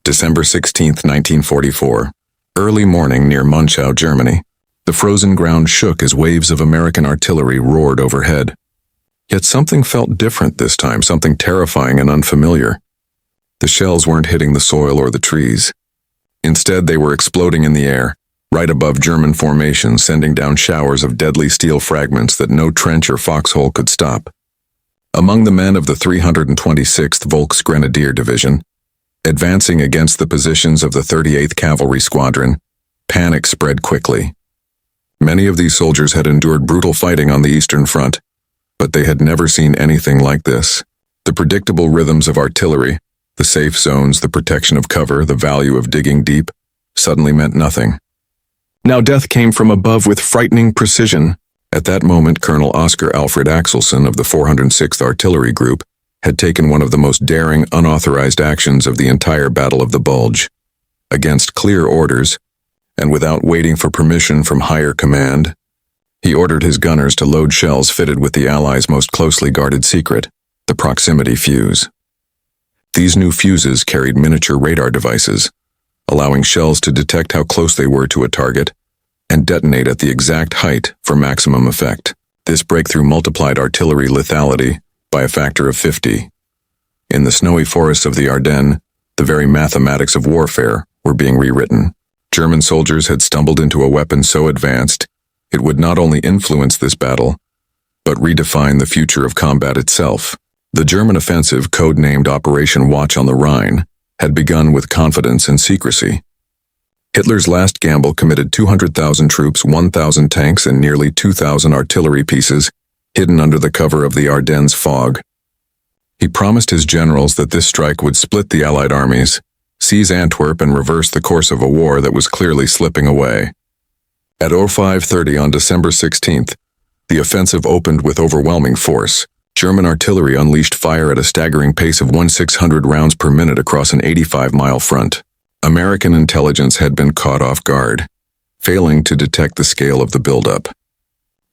December 16, 1944. Early morning near Monschau, Germany. The frozen ground shook as waves of American artillery roared overhead. Yet something felt different this time, something terrifying and unfamiliar. The shells weren't hitting the soil or the trees. Instead, they were exploding in the air, right above German formations, sending down showers of deadly steel fragments that no trench or foxhole could stop. Among the men of the 326th Volksgrenadier Division, advancing against the positions of the 38th Cavalry Squadron, panic spread quickly. Many of these soldiers had endured brutal fighting on the Eastern Front, but they had never seen anything like this. The predictable rhythms of artillery, the safe zones, the protection of cover, the value of digging deep, suddenly meant nothing. Now death came from above with frightening precision. At that moment, Colonel Oscar Alfred Axelson of the 406th Artillery Group had taken one of the most daring, unauthorized actions of the entire Battle of the Bulge. Against clear orders, and without waiting for permission from higher command, he ordered his gunners to load shells fitted with the Allies' most closely guarded secret, the proximity fuse. These new fuses carried miniature radar devices, allowing shells to detect how close they were to a target and detonate at the exact height for maximum effect. This breakthrough multiplied artillery lethality by a factor of 50. In the snowy forests of the Ardennes, the very mathematics of warfare were being rewritten. German soldiers had stumbled into a weapon so advanced it would not only influence this battle, but redefine the future of combat itself. The German offensive, codenamed Operation Watch on the Rhine, had begun with confidence and secrecy. Hitler's last gamble committed 200,000 troops, 1,000 tanks, and nearly 2,000 artillery pieces hidden under the cover of the Ardennes fog. He promised his generals that this strike would split the Allied armies, seize Antwerp, and reverse the course of a war that was clearly slipping away. At 05:30 on December 16th, the offensive opened with overwhelming force. German artillery unleashed fire at a staggering pace of 1,600 rounds per minute across an 85-mile front. American intelligence had been caught off guard, failing to detect the scale of the buildup.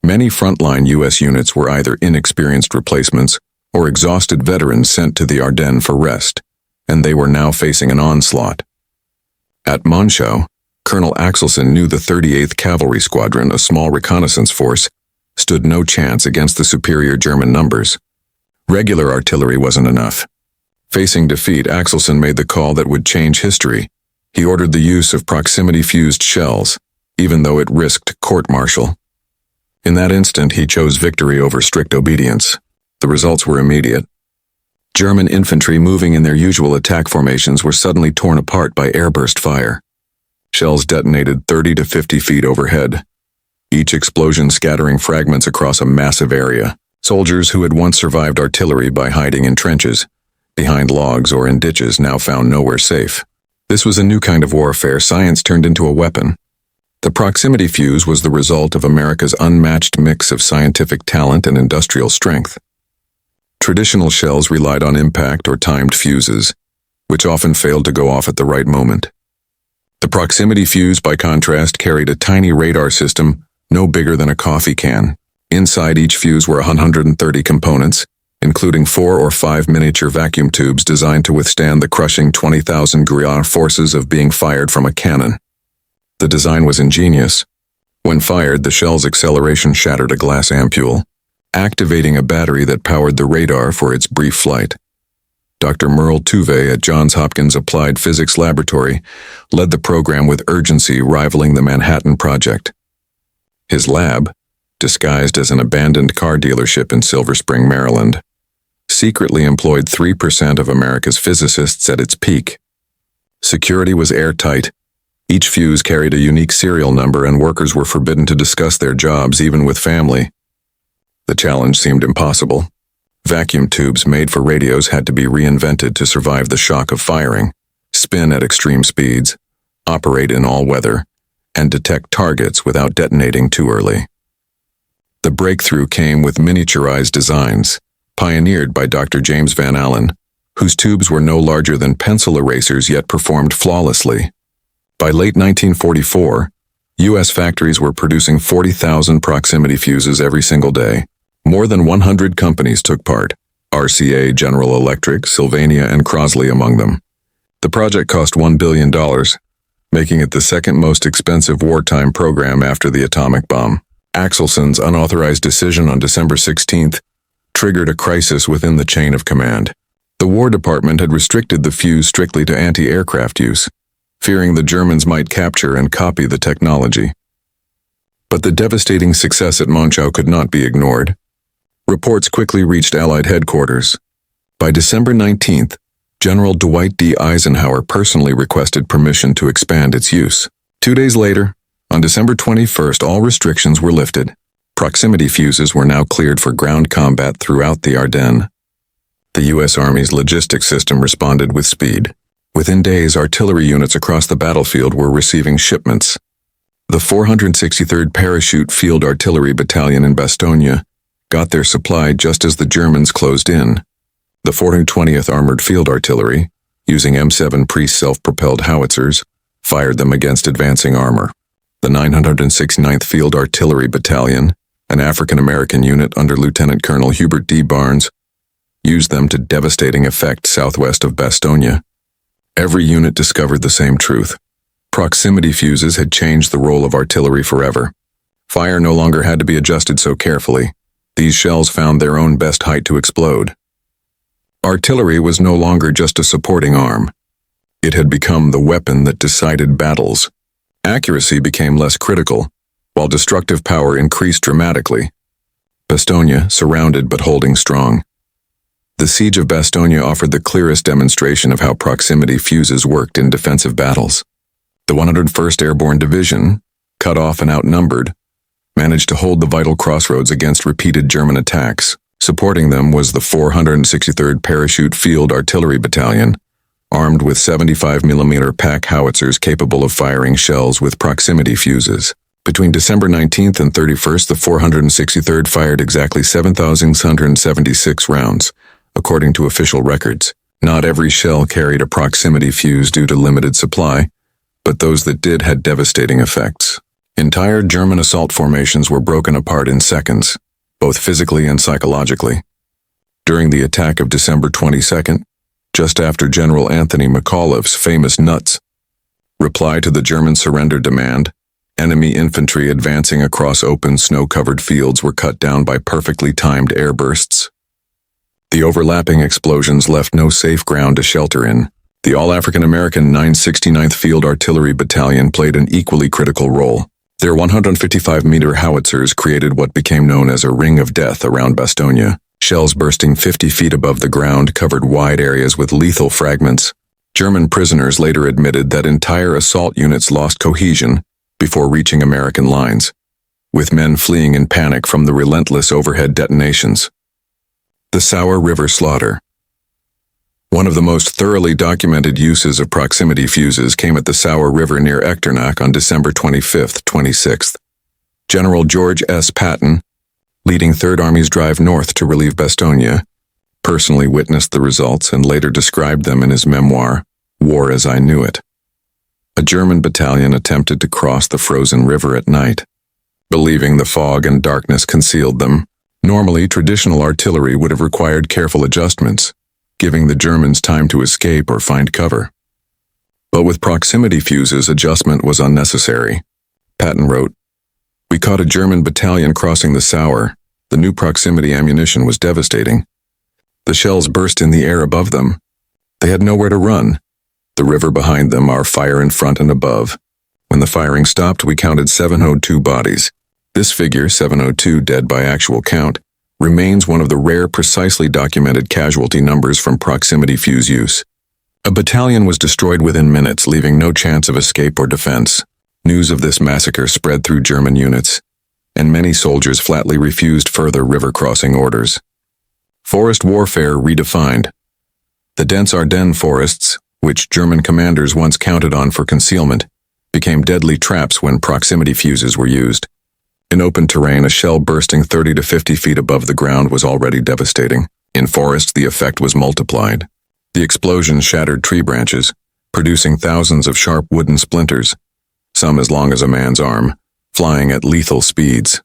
Many frontline U.S. units were either inexperienced replacements or exhausted veterans sent to the Ardennes for rest, and they were now facing an onslaught. At Monschau, Colonel Axelson knew the 38th Cavalry Squadron, a small reconnaissance force, stood no chance against the superior German numbers. Regular artillery wasn't enough. Facing defeat, Axelson made the call that would change history. He ordered the use of proximity-fused shells, even though it risked court-martial. In that instant, he chose victory over strict obedience. The results were immediate. German infantry moving in their usual attack formations were suddenly torn apart by airburst fire. Shells detonated 30 to 50 feet overhead, each explosion scattering fragments across a massive area. Soldiers who had once survived artillery by hiding in trenches, behind logs, or in ditches now found nowhere safe. This was a new kind of warfare science turned into a weapon. The proximity fuse was the result of America's unmatched mix of scientific talent and industrial strength. Traditional shells relied on impact or timed fuses, which often failed to go off at the right moment. The proximity fuse, by contrast, carried a tiny radar system no bigger than a coffee can. Inside each fuse were 130 components, including 4 or 5 miniature vacuum tubes designed to withstand the crushing 20,000 Gruyère forces of being fired from a cannon. The design was ingenious. When fired, the shell's acceleration shattered a glass ampule, activating a battery that powered the radar for its brief flight. Dr. Merle Tuve at Johns Hopkins Applied Physics Laboratory led the program with urgency rivaling the Manhattan Project. His lab, disguised as an abandoned car dealership in Silver Spring, Maryland, secretly employed 3% of America's physicists at its peak. Security was airtight. Each fuse carried a unique serial number, and workers were forbidden to discuss their jobs even with family. The challenge seemed impossible. Vacuum tubes made for radios had to be reinvented to survive the shock of firing, spin at extreme speeds, operate in all weather, and detect targets without detonating too early. The breakthrough came with miniaturized designs, pioneered by Dr. James Van Allen, whose tubes were no larger than pencil erasers yet performed flawlessly. By late 1944, U.S. factories were producing 40,000 proximity fuses every single day. More than 100 companies took part, RCA, General Electric, Sylvania, and Crosley among them. The project cost $1 billion, making it the second most expensive wartime program after the atomic bomb. Axelson's unauthorized decision on December 16th triggered a crisis within the chain of command. The War Department had restricted the fuse strictly to anti-aircraft use, fearing the Germans might capture and copy the technology. But the devastating success at Monschau could not be ignored. Reports quickly reached Allied headquarters. By December 19th, General Dwight D. Eisenhower personally requested permission to expand its use. 2 days later, on December 21st, all restrictions were lifted. Proximity fuses were now cleared for ground combat throughout the Ardennes. The U.S. Army's logistics system responded with speed. Within days, artillery units across the battlefield were receiving shipments. The 463rd Parachute Field Artillery Battalion in Bastogne got their supply just as the Germans closed in. The 420th Armored Field Artillery, using M7 pre-self-propelled howitzers, fired them against advancing armor. The 969th Field Artillery Battalion, an African-American unit under Lieutenant Colonel Hubert D. Barnes, used them to devastating effect southwest of Bastogne. Every unit discovered the same truth. Proximity fuses had changed the role of artillery forever. Fire no longer had to be adjusted so carefully. These shells found their own best height to explode. Artillery was no longer just a supporting arm. It had become the weapon that decided battles. Accuracy became less critical, while destructive power increased dramatically. Bastogne, surrounded but holding strong. The siege of Bastogne offered the clearest demonstration of how proximity fuses worked in defensive battles. The 101st Airborne Division, cut off and outnumbered, managed to hold the vital crossroads against repeated German attacks. Supporting them was the 463rd Parachute Field Artillery Battalion, armed with 75mm pack howitzers capable of firing shells with proximity fuses. Between December 19th and 31st, the 463rd fired exactly 7,676 rounds, according to official records. Not every shell carried a proximity fuse due to limited supply, but those that did had devastating effects. Entire German assault formations were broken apart in seconds, both physically and psychologically. During the attack of December 22nd, just after General Anthony McAuliffe's famous Nuts reply to the German surrender demand, enemy infantry advancing across open snow-covered fields were cut down by perfectly timed airbursts. The overlapping explosions left no safe ground to shelter in. The all-African-American 969th Field Artillery Battalion played an equally critical role. Their 155-meter howitzers created what became known as a ring of death around Bastogne. Shells bursting 50 feet above the ground covered wide areas with lethal fragments. German prisoners later admitted that entire assault units lost cohesion before reaching American lines, with men fleeing in panic from the relentless overhead detonations. The Sauer River slaughter. One of the most thoroughly documented uses of proximity fuses came at the Sauer River near Echternach on December 25-26th. General George S. Patton, leading Third Army's drive north to relieve Bastogne, personally witnessed the results and later described them in his memoir, War as I Knew It. A German battalion attempted to cross the frozen river at night, believing the fog and darkness concealed them. Normally, traditional artillery would have required careful adjustments, giving the Germans time to escape or find cover. But with proximity fuses, adjustment was unnecessary. Patton wrote, "We caught a German battalion crossing the Sauer. The new proximity ammunition was devastating. The shells burst in the air above them. They had nowhere to run. The river behind them, our fire in front and above. When the firing stopped, we counted 702 bodies. This figure, 702 dead by actual count, remains one of the rare precisely documented casualty numbers from proximity fuse use. A battalion was destroyed within minutes, leaving no chance of escape or defense. News of this massacre spread through German units, and many soldiers flatly refused further river-crossing orders. Forest warfare redefined. The dense Ardennes forests, which German commanders once counted on for concealment, became deadly traps when proximity fuses were used. In open terrain, a shell bursting 30 to 50 feet above the ground was already devastating. In forests, the effect was multiplied. The explosion shattered tree branches, producing thousands of sharp wooden splinters, some as long as a man's arm, flying at lethal speeds.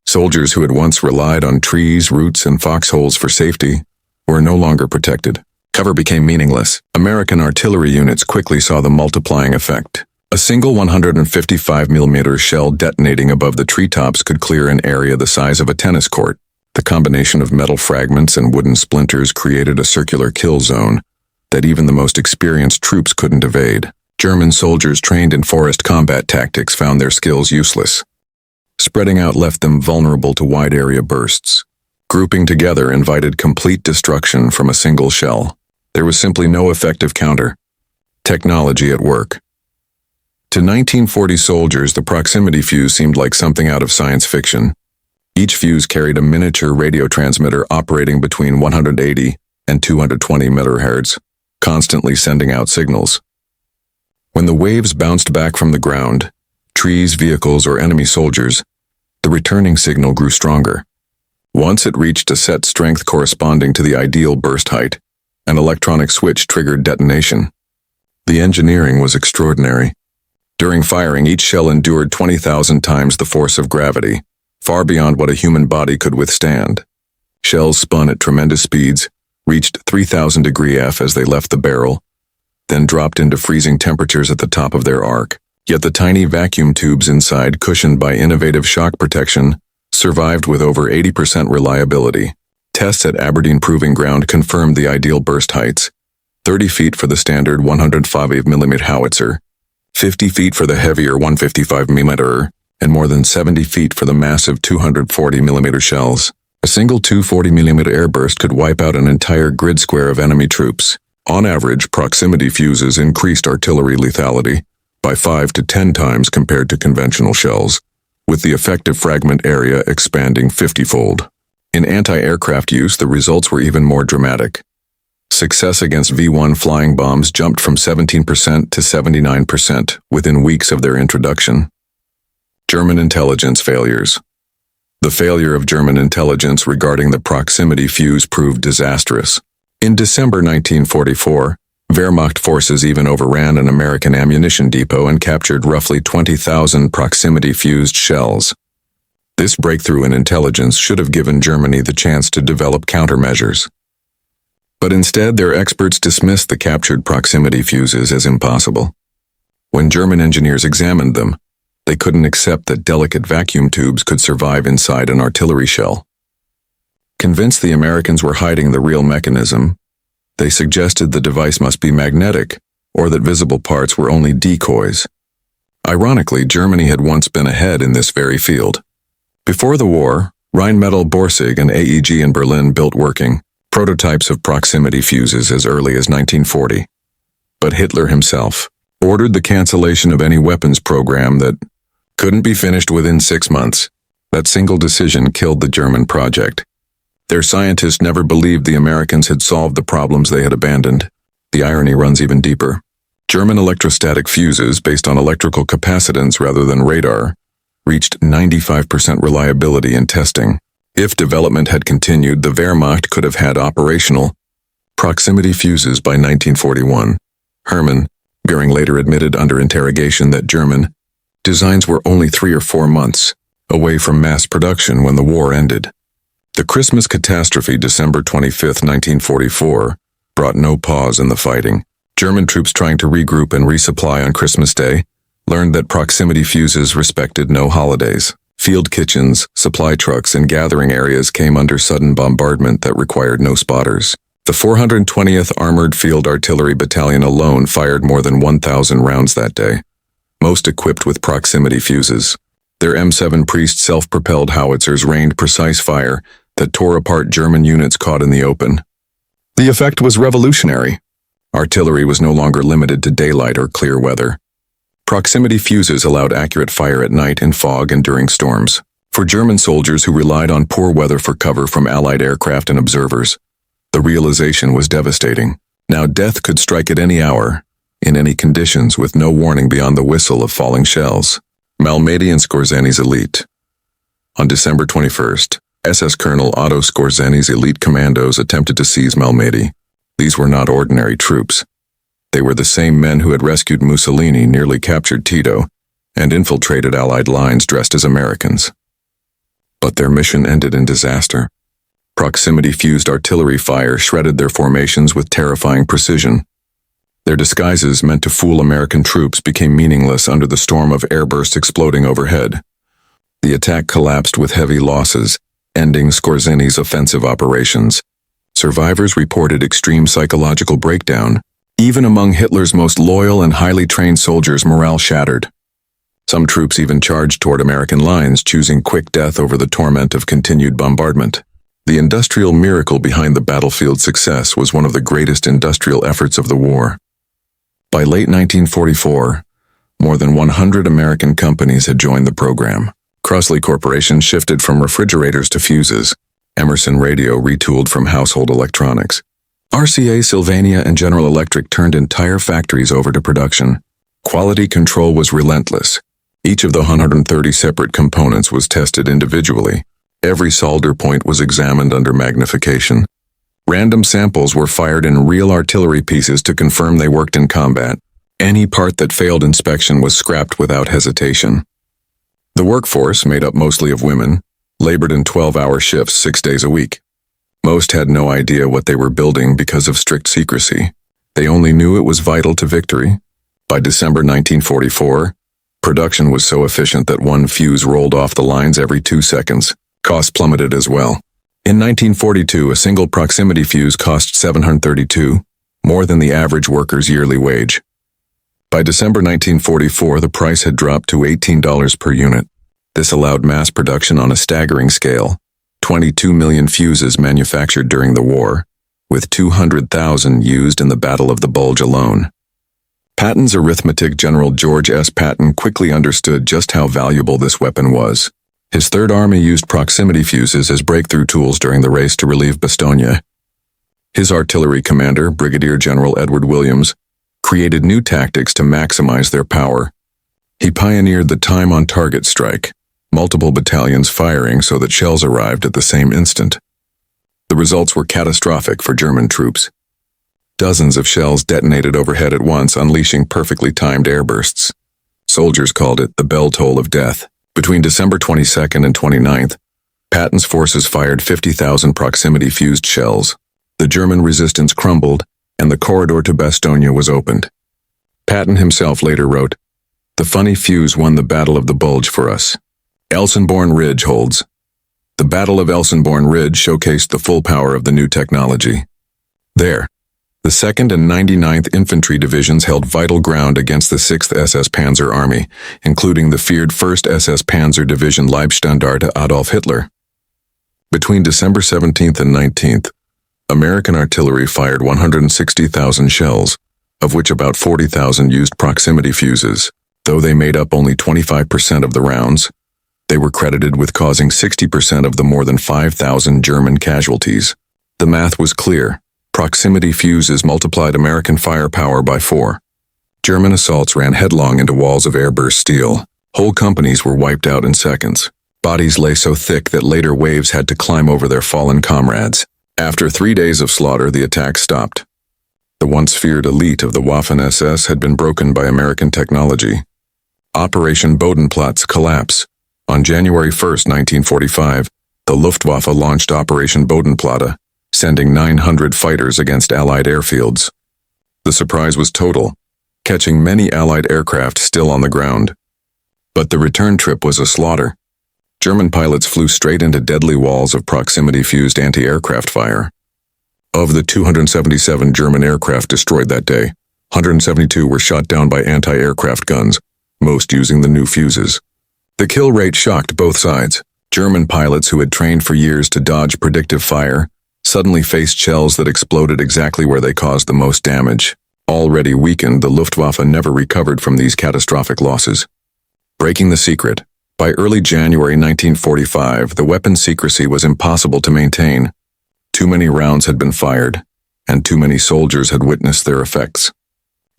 Soldiers who had once relied on trees, roots, and foxholes for safety were no longer protected. Cover became meaningless. American artillery units quickly saw the multiplying effect. A single 155mm shell detonating above the treetops could clear an area the size of a tennis court. The combination of metal fragments and wooden splinters created a circular kill zone that even the most experienced troops couldn't evade. German soldiers trained in forest combat tactics found their skills useless. Spreading out left them vulnerable to wide-area bursts. Grouping together invited complete destruction from a single shell. There was simply no effective counter. Technology at work. To 1940 soldiers, the proximity fuse seemed like something out of science fiction. Each fuse carried a miniature radio transmitter operating between 180 and 220 MHz, constantly sending out signals. When the waves bounced back from the ground, trees, vehicles, or enemy soldiers, the returning signal grew stronger. Once it reached a set strength corresponding to the ideal burst height, an electronic switch triggered detonation. The engineering was extraordinary. During firing, each shell endured 20,000 times the force of gravity, far beyond what a human body could withstand. Shells spun at tremendous speeds, reached 3,000 degree F as they left the barrel, then dropped into freezing temperatures at the top of their arc. Yet the tiny vacuum tubes inside, cushioned by innovative shock protection, survived with over 80% reliability. Tests at Aberdeen Proving Ground confirmed the ideal burst heights: 30 feet for the standard 105mm howitzer, 50 feet for the heavier 155mm, and more than 70 feet for the massive 240mm shells. A single 240mm airburst could wipe out an entire grid square of enemy troops. On average, proximity fuses increased artillery lethality by 5 to 10 times compared to conventional shells, with the effective fragment area expanding 50-fold. In anti-aircraft use, the results were even more dramatic. Success against V-1 flying bombs jumped from 17% to 79% within weeks of their introduction. German intelligence failures. The failure of German intelligence regarding the proximity fuse proved disastrous. In December 1944, Wehrmacht forces even overran an American ammunition depot and captured roughly 20,000 proximity-fused shells. This breakthrough in intelligence should have given Germany the chance to develop countermeasures. But instead, their experts dismissed the captured proximity fuses as impossible. When German engineers examined them, they couldn't accept that delicate vacuum tubes could survive inside an artillery shell. Convinced the Americans were hiding the real mechanism, they suggested the device must be magnetic, or that visible parts were only decoys. Ironically, Germany had once been ahead in this very field. Before the war, Rheinmetall Borsig and AEG in Berlin built working prototypes of proximity fuses as early as 1940. But Hitler himself ordered the cancellation of any weapons program that couldn't be finished within 6 months. That single decision killed the German project. Their scientists never believed the Americans had solved the problems they had abandoned. The irony runs even deeper. German electrostatic fuses, based on electrical capacitance rather than radar, reached 95% reliability in testing. If development had continued, the Wehrmacht could have had operational proximity fuses by 1941. Hermann Göring later admitted under interrogation that German designs were only 3 or 4 months away from mass production when the war ended. The Christmas catastrophe, December 25, 1944, brought no pause in the fighting. German troops trying to regroup and resupply on Christmas Day learned that proximity fuses respected no holidays. Field kitchens, supply trucks, and gathering areas came under sudden bombardment that required no spotters. The 420th Armored Field Artillery Battalion alone fired more than 1,000 rounds that day, most equipped with proximity fuses. Their M7 Priest self-propelled howitzers rained precise fire that tore apart German units caught in the open. The effect was revolutionary. Artillery was no longer limited to daylight or clear weather. Proximity fuses allowed accurate fire at night in fog and during storms. For German soldiers who relied on poor weather for cover from Allied aircraft and observers, the realization was devastating. Now death could strike at any hour, in any conditions, with no warning beyond the whistle of falling shells. Malmedy and Scorzeni's elite. On December 21st, SS Colonel Otto Scorzeni's elite commandos attempted to seize Malmedy. These were not ordinary troops. They were the same men who had rescued Mussolini, nearly captured Tito, and infiltrated Allied lines dressed as Americans. But their mission ended in disaster. Proximity-fused artillery fire shredded their formations with terrifying precision. Their disguises meant to fool American troops became meaningless under the storm of airbursts exploding overhead. The attack collapsed with heavy losses, ending Skorzeny offensive operations. Survivors reported extreme psychological breakdown. Even among Hitler's most loyal and highly trained soldiers, morale shattered. Some troops even charged toward American lines, choosing quick death over the torment of continued bombardment. The industrial miracle behind the battlefield success was one of the greatest industrial efforts of the war. By late 1944, more than 100 American companies had joined the program. Crossley Corporation shifted from refrigerators to fuses. Emerson Radio retooled from household electronics. RCA, Sylvania, and General Electric turned entire factories over to production. Quality control was relentless. Each of the 130 separate components was tested individually. Every solder point was examined under magnification. Random samples were fired in real artillery pieces to confirm they worked in combat. Any part that failed inspection was scrapped without hesitation. The workforce, made up mostly of women, labored in 12-hour shifts 6 days a week. Most had no idea what they were building because of strict secrecy. They only knew it was vital to victory. By December 1944, production was so efficient that one fuse rolled off the lines every 2 seconds. Costs plummeted as well. In 1942, a single proximity fuse cost $732, more than the average worker's yearly wage. By December 1944, the price had dropped to $18 per unit. This allowed mass production on a staggering scale. 22 million fuses manufactured during the war, with 200,000 used in the Battle of the Bulge alone. Patton's arithmetic, General George S. Patton, quickly understood just how valuable this weapon was. His Third Army used proximity fuses as breakthrough tools during the race to relieve Bastogne. His artillery commander, Brigadier General Edward Williams, created new tactics to maximize their power. He pioneered the time-on-target strike, multiple battalions firing so that shells arrived at the same instant. The results were catastrophic for German troops. Dozens of shells detonated overhead at once, unleashing perfectly timed airbursts. Soldiers called it the bell toll of death. Between December 22nd and 29th, Patton's forces fired 50,000 proximity-fused shells. The German resistance crumbled, and the corridor to Bastogne was opened. Patton himself later wrote, "The funny fuse won the Battle of the Bulge for us. Elsenborn Ridge holds." The Battle of Elsenborn Ridge showcased the full power of the new technology. There, the 2nd and 99th Infantry Divisions held vital ground against the 6th SS Panzer Army, including the feared 1st SS Panzer Division Leibstandarte Adolf Hitler. Between December 17th and 19th, American artillery fired 160,000 shells, of which about 40,000 used proximity fuses. Though they made up only 25% of the rounds, they were credited with causing 60% of the more than 5,000 German casualties. The math was clear. Proximity fuses multiplied American firepower by 4. German assaults ran headlong into walls of airburst steel. Whole companies were wiped out in seconds. Bodies lay so thick that later waves had to climb over their fallen comrades. After 3 days of slaughter, the attack stopped. The once feared elite of the Waffen-SS had been broken by American technology. Operation Bodenplatz collapse. On January 1, 1945, the Luftwaffe launched Operation Bodenplatte, sending 900 fighters against Allied airfields. The surprise was total, catching many Allied aircraft still on the ground. But the return trip was a slaughter. German pilots flew straight into deadly walls of proximity-fused anti-aircraft fire. Of the 277 German aircraft destroyed that day, 172 were shot down by anti-aircraft guns, most using the new fuses. The kill rate shocked both sides. German pilots who had trained for years to dodge predictive fire suddenly faced shells that exploded exactly where they caused the most damage. Already weakened, the Luftwaffe never recovered from these catastrophic losses. Breaking the secret. By early January 1945, the weapon secrecy was impossible to maintain. Too many rounds had been fired, and too many soldiers had witnessed their effects.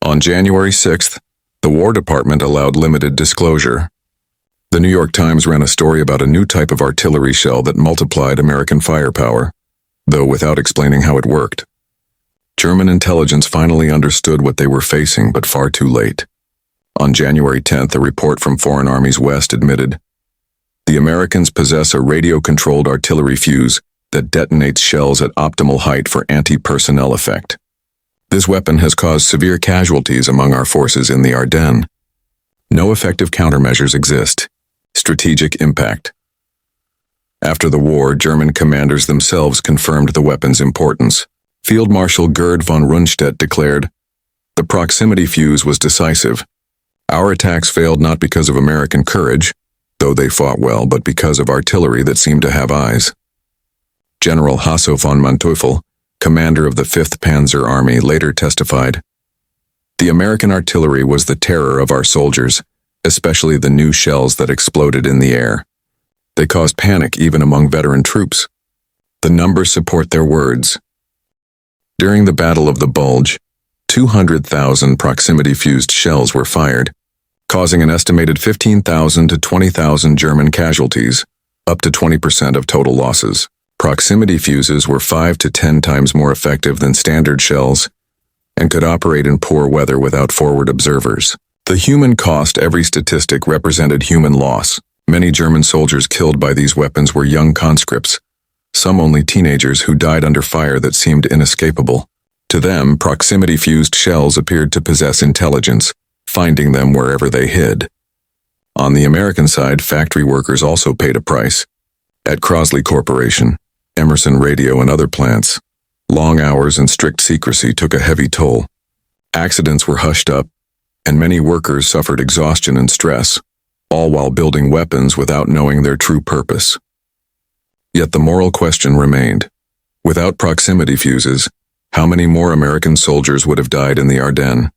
On January 6th, the War Department allowed limited disclosure. The New York Times ran a story about a new type of artillery shell that multiplied American firepower, though without explaining how it worked. German intelligence finally understood what they were facing, but far too late. On January 10th, a report from Foreign Armies West admitted, "The Americans possess a radio-controlled artillery fuse that detonates shells at optimal height for anti-personnel effect. This weapon has caused severe casualties among our forces in the Ardennes. No effective countermeasures exist. Strategic impact. After the war, German commanders themselves confirmed the weapon's importance. Field Marshal Gerd von Rundstedt declared, "The proximity fuse was decisive. Our attacks failed not because of American courage, though they fought well, but because of artillery that seemed to have eyes." General Hasso von Manteuffel, commander of the 5th Panzer Army, later testified, "The American artillery was the terror of our soldiers, especially the new shells that exploded in the air. They caused panic even among veteran troops. The numbers support their words." During the Battle of the Bulge, 200,000 proximity-fused shells were fired, causing an estimated 15,000 to 20,000 German casualties, up to 20% of total losses. Proximity fuses were 5 to 10 times more effective than standard shells and could operate in poor weather without forward observers. The human cost, every statistic represented human loss. Many German soldiers killed by these weapons were young conscripts, some only teenagers who died under fire that seemed inescapable. To them, proximity-fused shells appeared to possess intelligence, finding them wherever they hid. On the American side, factory workers also paid a price. At Crosley Corporation, Emerson Radio and other plants, long hours and strict secrecy took a heavy toll. Accidents were hushed up, and many workers suffered exhaustion and stress, all while building weapons without knowing their true purpose. Yet the moral question remained. Without proximity fuses, how many more American soldiers would have died in the Ardennes?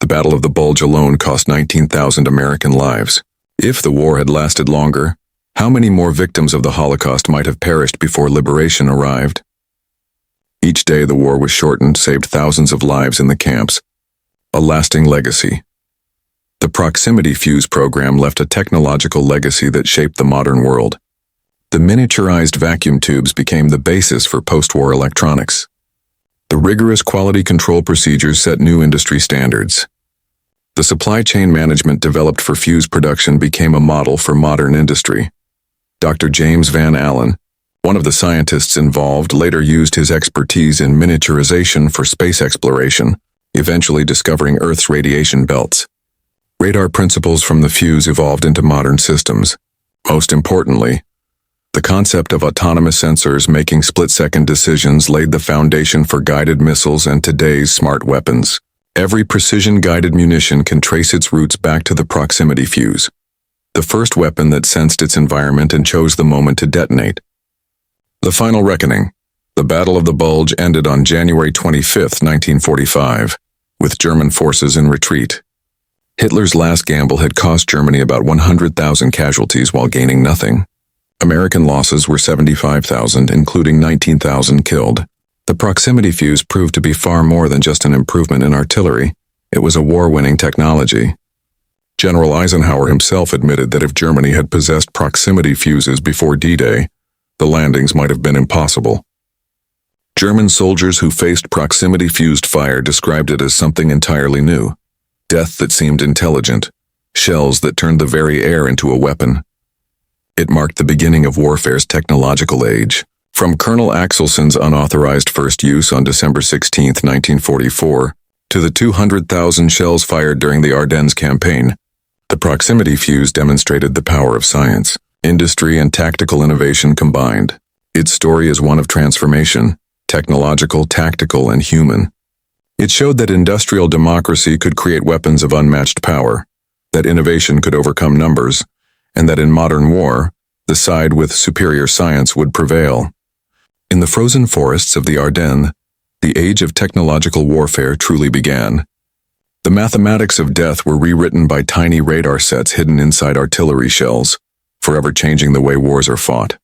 The Battle of the Bulge alone cost 19,000 American lives. If the war had lasted longer, how many more victims of the Holocaust might have perished before liberation arrived? Each day the war was shortened, saved thousands of lives in the camps. A lasting legacy. The proximity fuse program left a technological legacy that shaped the modern world. The miniaturized vacuum tubes became the basis for post-war electronics. The rigorous quality control procedures set new industry standards. The supply chain management developed for fuse production became a model for modern industry. Dr. James Van Allen, one of the scientists involved, later used his expertise in miniaturization for space exploration, eventually discovering Earth's radiation belts. Radar principles from the fuse evolved into modern systems. Most importantly, the concept of autonomous sensors making split-second decisions laid the foundation for guided missiles and today's smart weapons. Every precision-guided munition can trace its roots back to the proximity fuse, the first weapon that sensed its environment and chose the moment to detonate. The final reckoning. The Battle of the Bulge ended on January 25, 1945, with German forces in retreat. Hitler's last gamble had cost Germany about 100,000 casualties while gaining nothing. American losses were 75,000, including 19,000 killed. The proximity fuse proved to be far more than just an improvement in artillery. It was a war-winning technology. General Eisenhower himself admitted that if Germany had possessed proximity fuses before D-Day, the landings might have been impossible. German soldiers who faced proximity-fused fire described it as something entirely new. Death that seemed intelligent, shells that turned the very air into a weapon. It marked the beginning of warfare's technological age. From Colonel Axelson's unauthorized first use on December 16, 1944, to the 200,000 shells fired during the Ardennes campaign, the proximity fuse demonstrated the power of science, industry, and tactical innovation combined. Its story is one of transformation, technological, tactical, and human. It showed that industrial democracy could create weapons of unmatched power, that innovation could overcome numbers, and that in modern war, the side with superior science would prevail. In the frozen forests of the Ardennes, the age of technological warfare truly began. The mathematics of death were rewritten by tiny radar sets hidden inside artillery shells, forever changing the way wars are fought.